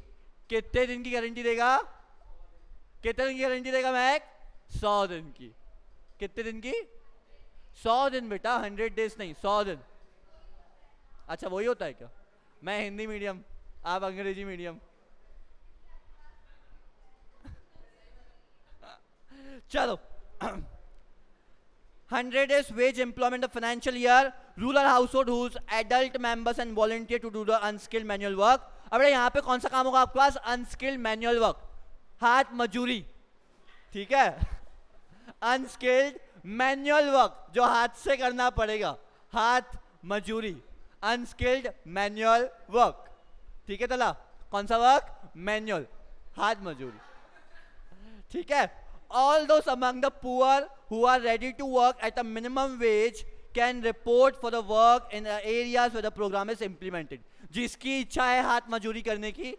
Speaker 1: कितने दिन की गारंटी देगा? कितने दिन की गारंटी देगा महक? 100 दिन की। कितने दिन की? 100 दिन बेटा, 100 days नहीं, 100 दिन। अच्छा वही होता है क्या? मैं हिंदी मीडियम, आप अंग्रेजी मीडियम। चलो 100 days wage employment of financial year, rural household whose adult members and volunteer to do the unskilled manual work। अब यहाँ पे कौन सा काम होगा आपके पास? अनस्किल्ड मैनुअल वर्क, हाथ मजूरी, ठीक है। अनस्किल्ड मैनुअल वर्क, जो हाथ से करना पड़ेगा, हाथ मजूरी, अनस्किल्ड मैनुअल वर्क, ठीक है। तला कौन सा वर्क? मैनुअल, हाथ मजूरी, ठीक है। All those among the poor who are ready to work at a minimum wage can report for the work in the areas where the program is implemented। जिसकी इच्छा है हाथ मजूरी करने की,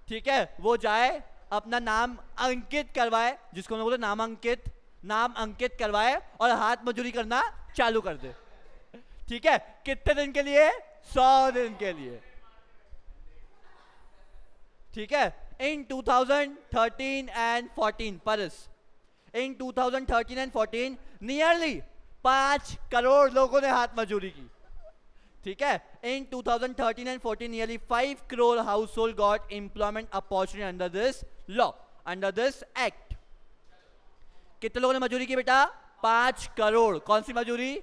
Speaker 1: ठीक है, वो जाए अपना नाम अंकित करवाए, जिसको हम बोलते हैं नामांकित, नाम अंकित करवाए और हाथ मजूरी करना चालू कर दे, ठीक है। कितने दिन के लिए? 100 दिन के लिए, ठीक है। In 2013 and 14, Paris, in 2013 and 14 nearly 5 crore लोगों ने हाथ मजूरी की, ठीक है। In 2013 and 14 nearly 5 crore household got employment opportunity under this law, under this act। कितने लोगों ने मजूरी की बेटा? 5 करोड़। कौन सी मजूरी?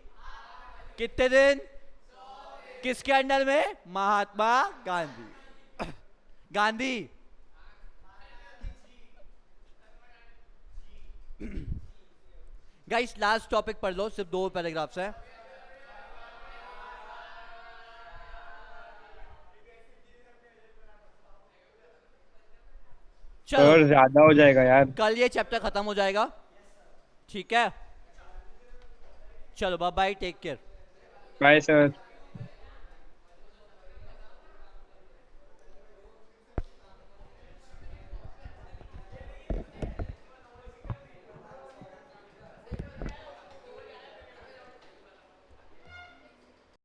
Speaker 1: कितने दिन? किसके अंडर में? Mahatma Gandhi. Gandhi guys, last topic पढ़ लो, सिर्फ 2 पैराग्राफ्स है। चलो
Speaker 2: और ज्यादा हो जाएगा यार।
Speaker 1: कल ये चैप्टर खत्म हो जाएगा, ठीक है। चलो bye bye, take care.
Speaker 2: Bye sir.